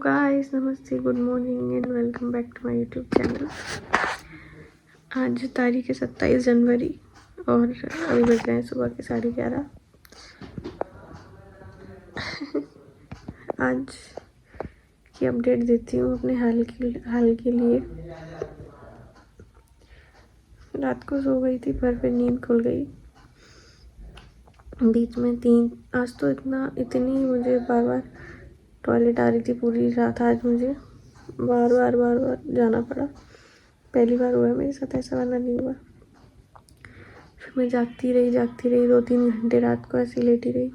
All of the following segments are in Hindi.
गाइस, नमस्ते, good morning and welcome back to my YouTube channel. आज तारीख है 27 जनवरी और अभी बज रहे हैं सुबह के 11:30। आज की अपडेट देती हूँ अपने हाल के लिए। रात को सो गई थी पर फिर नींद खुल गई बीच में आज तो इतनी मुझे बार बार टॉयलेट आ रही थी पूरी रात। आज मुझे बार बार जाना पड़ा। पहली बार हुआ है मेरे साथ ऐसा, वाला नहीं हुआ। फिर मैं जागती रही 2-3 घंटे रात को ऐसी लेटी रही।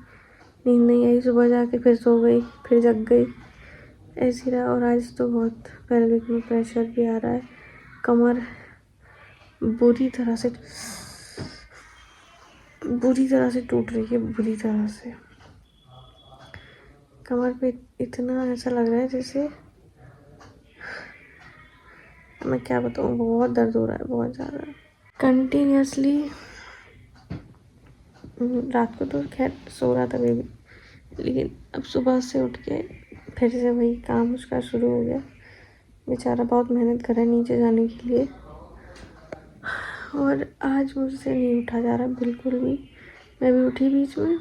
नींद नहीं आई, सुबह जाके फिर सो गई, फिर जग गई, ऐसी रहा। और आज तो बहुत पेल्विक में प्रेशर भी आ रहा है। कमर बुरी तरह से टूट रही है, बुरी तरह से। कमर पे इतना ऐसा लग रहा है जैसे, मैं क्या बताऊँ, बहुत दर्द हो रहा है, बहुत ज़्यादा कंटिन्यूसली। रात को तो खैर सो रहा था बेबी, लेकिन अब सुबह से उठ के फिर से वही काम उसका शुरू हो गया। बेचारा बहुत मेहनत कर रहा है नीचे जाने के लिए, और आज मुझसे नहीं उठा जा रहा बिल्कुल भी। मैं भी उठी बीच में,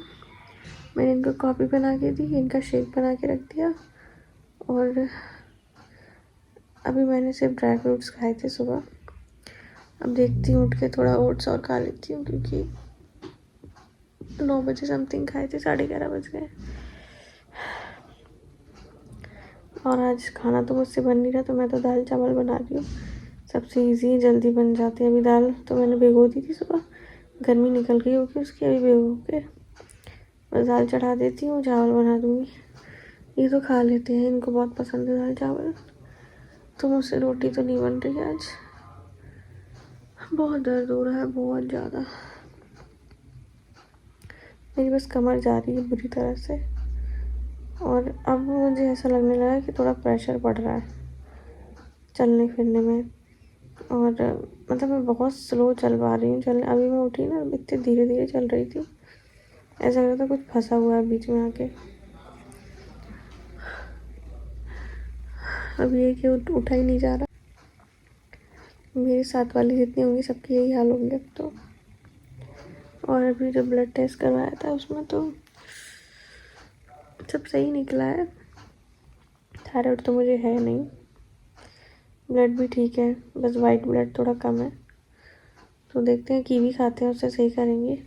मैंने इनको कॉफ़ी बना के दी, इनका शेक बना के रख दिया, और अभी मैंने सिर्फ ड्राई फ्रूट्स खाए थे सुबह। अब देखती हूँ उठ के थोड़ा ओट्स और खा लेती हूँ, क्योंकि 9 बजे समथिंग खाए थे, 11:30 बज गए। और आज खाना तो मुझसे बन नहीं रहा, तो मैं तो दाल चावल बना रही हूँ। सबसे इजी, जल्दी बन जाते हैं। अभी दाल तो मैंने भिगो दी थी सुबह, गर्मी निकल गई होगी उसकी, अभी भिगो के बस दाल चढ़ा देती हूँ, चावल बना दूँगी। ये तो खा लेते हैं, इनको बहुत पसंद है दाल चावल। तो मुझसे रोटी तो नहीं बन रही आज। बहुत दर्द हो रहा है, बहुत ज़्यादा। मेरी बस कमर जा रही है बुरी तरह से, और अब मुझे ऐसा लगने लगा है कि थोड़ा प्रेशर पड़ रहा है चलने फिरने में। और मतलब मैं बहुत स्लो चल पा रही हूँ चलने। अभी मैं उठी ना, इतने धीरे धीरे चल रही थी, ऐसा लग रहा था कुछ फंसा हुआ है बीच में आके। अब ये कि उठा ही नहीं जा रहा। मेरे साथ वाली जितनी होंगी सबकी यही हाल होंगे अब तो। और अभी जो ब्लड टेस्ट करवाया था उसमें तो सब सही निकला है। थायराइड तो मुझे है नहीं, ब्लड भी ठीक है, बस वाइट ब्लड थोड़ा कम है। तो देखते हैं, कीवी खाते हैं, उससे सही करेंगे।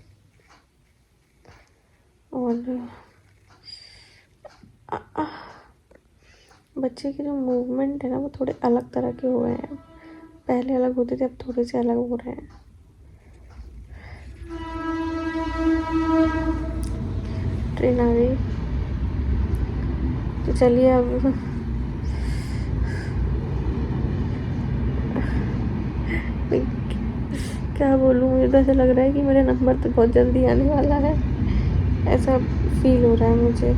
और बच्चे के जो मूवमेंट है ना, वो थोड़े अलग तरह के हो गए हैं। पहले अलग होते थे, अब थोड़े से अलग हो रहे हैं। ट्रेन आ गई, तो चलिए अब क्या बोलूँ, मुझे तो ऐसा लग रहा है कि मेरा नंबर तो बहुत जल्दी आने वाला है, ऐसा फील हो रहा है मुझे।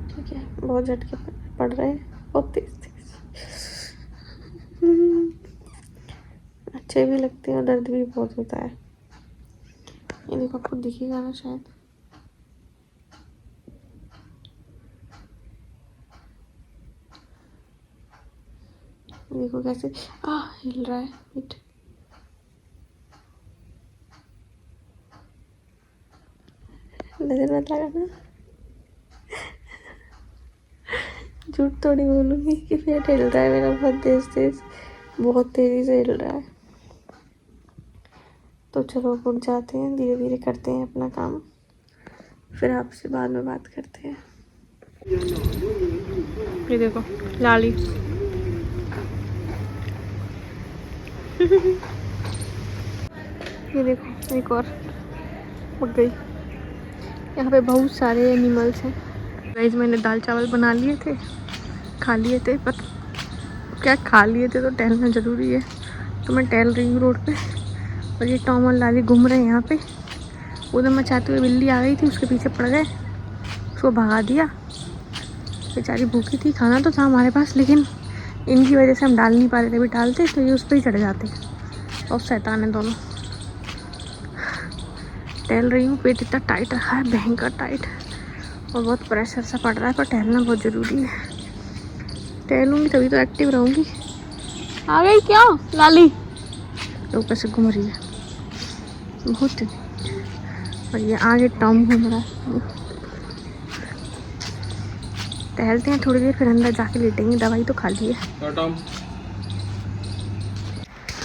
ठीक है, बहुत झटके पड़ रहे हैं, बहुत तेज। अच्छे भी लगते हैं और दर्द भी बहुत होता है। ये देखो, आपको दिखेगा ना शायद। देखो कैसे हिल रहा है। वेट, नजर मत लगाना, झूठ थोड़ी बोलूँगी कि पेट हिल रहा है मेरा बहुत तेज़ी से हिल रहा है। तो चलो उठ जाते हैं, धीरे धीरे करते हैं अपना काम, फिर आपसे बाद में बात करते हैं। ये देखो लाली ये देखो एक और उठ गई। यहाँ पे बहुत सारे एनिमल्स हैं। गाइस, मैंने दाल चावल बना लिए थे, खा लिए थे, पर क्या खा लिए थे, तो टहलना ज़रूरी है। तो मैं टहल रही हूँ रोड पे, और ये टॉम और लाली घूम रहे हैं यहाँ पे। उधर मैं चाहते हुए बिल्ली आ गई थी, उसके पीछे पड़ गए, उसको भगा दिया। बेचारी भूखी थी, खाना तो था हमारे पास, लेकिन इनकी वजह से हम डाल नहीं पा रहे थे। अभी डालते तो ये उस पर ही चढ़ जाते, और शैतान है दोनों। टहल रही हूँ, पेट इतना टाइट रखा है, भयंकर टाइट, और बहुत प्रेशर सा पड़ रहा है, पर टहलना बहुत ज़रूरी है। टहलूँगी तभी तो एक्टिव रहूँगी। आ गई क्या लाली? ऊपर से घूम रही है बहुत। और ये आगे टॉम घूम रहा है। टहलते हैं थोड़ी देर, फिर अंदर जाके लेटेंगे। दवाई तो खा ली है।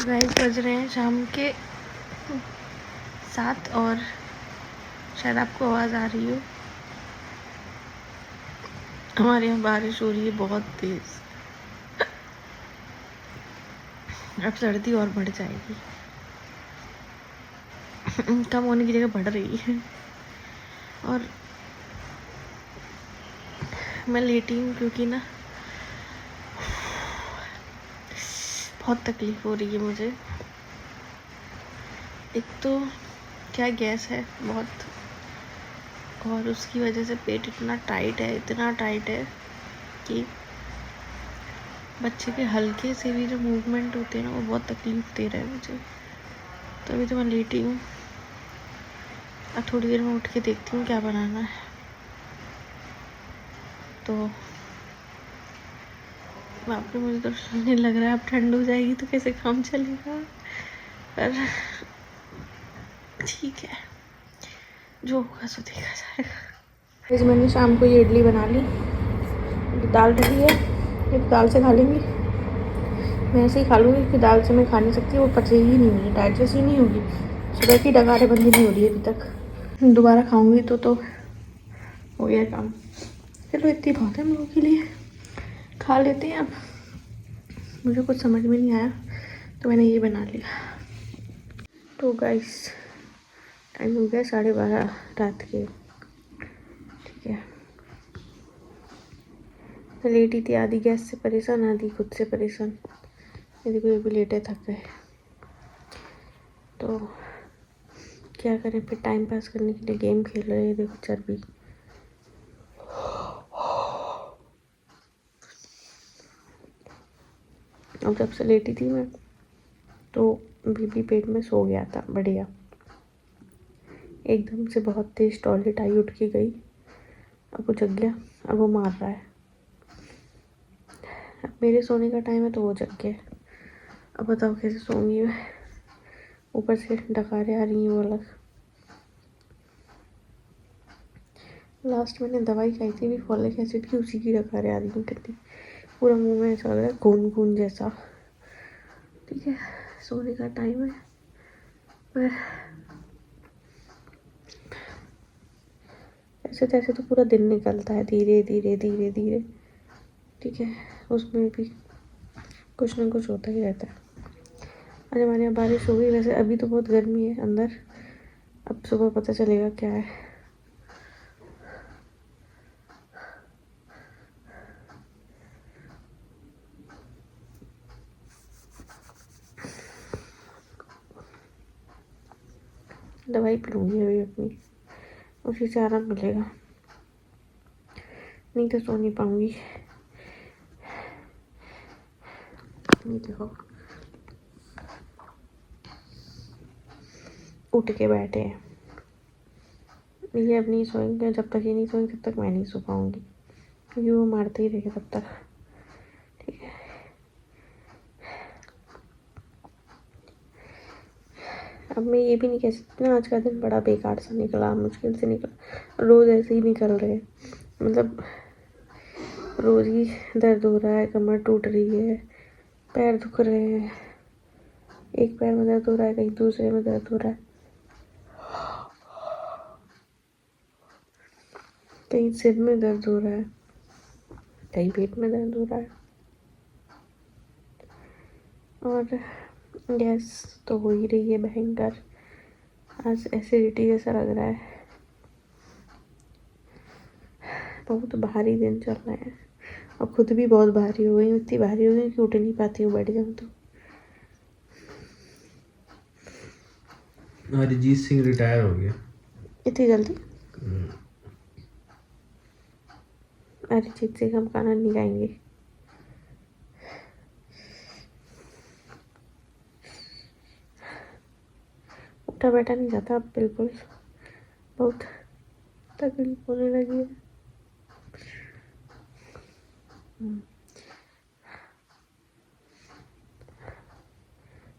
गाइस बज रहे हैं शाम के 7 और शायद आपको आवाज़ आ रही हो, हमारे यहाँ बारिश हो रही है बहुत तेज़। अब सर्दी और बढ़ जाएगी, कम होने की जगह बढ़ रही है। और मैं लेटी हूँ क्योंकि ना बहुत तकलीफ़ हो रही है मुझे। एक तो क्या गैस है बहुत, और उसकी वजह से पेट इतना टाइट है, इतना टाइट है कि बच्चे के हल्के से भी जो मूवमेंट होते हैं ना वो बहुत तकलीफ़ दे रहा है मुझे। तो अभी तो मैं लेटी हूँ। अब थोड़ी देर में उठ के देखती हूँ क्या बनाना है। तो बाप रे, मुझे तो नहीं लग रहा है अब ठंड हो जाएगी तो कैसे काम चलेगा, पर ठीक है, जो होगा सो देखा जाएगा। आज मैंने शाम को ये इडली बना ली, दाल रही है, ये दाल से खा लेंगी। मैं ऐसे ही खा लूँगी क्योंकि दाल से मैं खा नहीं सकती, वो पचेगी ही नहीं, मुझे डाइजेस्ट ही नहीं होगी। सुबह की डगारे बंदी नहीं हो रही है अभी तक। दोबारा खाऊंगी तो हो गया काम। चलो इतनी बहुत है हम लोगों के लिए, खा लेते हैं अब। मुझे कुछ समझ में नहीं आया तो मैंने ये बना लिया। तो गाइस टाइम हो गया 12:30 रात के, ठीक है। मैं लेटी थी, आधी गैस से परेशान, आधी खुद से परेशान। ये देखो ये भी लेटे थक गए। तो क्या करें, फिर टाइम पास करने के लिए गेम खेल रहे हैं। देखो चर्बी। और जब से लेटी थी मैं तो बीबी पेट में सो गया था बढ़िया। एकदम से बहुत तेज टॉयलेट आई, उठ के गई, अब वो जग गया, अब वो मार रहा है। अब मेरे सोने का टाइम है तो वो जग गया। अब बताओ कैसे सोऊंगी मैं, ऊपर से डकारे आ रही हैं वो अलग। लास्ट मैंने दवाई खाई थी भी फॉलिक एसिड की, उसी की डकारे आ रही हैं कितनी। पूरा मुंह में ऐसा लग रहा है खून खून जैसा। ठीक है, सोने का टाइम है, पर ऐसे तैसे तो पूरा दिन निकलता है धीरे धीरे धीरे धीरे, ठीक है। उसमें भी कुछ ना कुछ होता ही रहता है। आज हमारे यहाँ बारिश हो गई, वैसे अभी तो बहुत गर्मी है अंदर, अब सुबह पता चलेगा क्या है। दवाई पी लूँगी अभी अपनी, उसी से आराम मिलेगा, नहीं तो सो नहीं पाऊँगी। नहीं देखो उठ के बैठे हैं, ये अब नहीं सोएंगे। जब तक ये नहीं सोएंगे तब तक मैं नहीं सो पाऊँगी, क्योंकि वो मारते ही रहेंगे तब तक, ठीक है। अब मैं ये भी नहीं कह सकती ना आज का दिन बड़ा बेकार सा निकला, मुश्किल से निकला। रोज़ ऐसे ही निकल रहे हैं, मतलब रोज़ ही दर्द हो रहा है, कमर टूट रही है, पैर दुख रहे हैं। एक पैर में दर्द हो रहा है, कहीं दूसरे में दर्द हो रहा है, कहीं सिर में दर्द हो रहा है, कहीं पेट में दर्द हो रहा है, और गैस तो हो ही रही है भयंकर। आज एसिडिटी जैसा लग रहा है, बहुत भारी दिन चल रहा है। और खुद भी बहुत भारी हो गई, इतनी भारी हो गई कि उठ नहीं पाती हूँ, बैठ जाऊँ तो। अरिजीत सिंह रिटायर हो गया इतनी जल्दी? अरिजीत सिंह हम गाना नहीं गाएंगे। उठा बैठा नहीं जाता अब बिल्कुल, बहुत तकलीफ होने लगी है।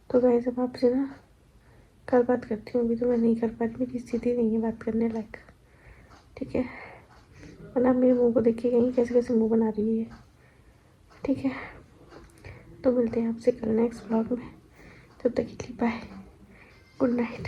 तो गाइस अब आपसे ना कल बात करती हूँ, अभी तो मैं नहीं कर पा रही, मेरी स्थिति नहीं है बात करने लायक, ठीक है। वरना मेरे मुंह को देखिए कहीं कैसे कैसे मुंह बना रही है, ठीक है। तो मिलते हैं आपसे कल नेक्स्ट ब्लॉग में, तब तक के लिए बाय, गुड नाइट।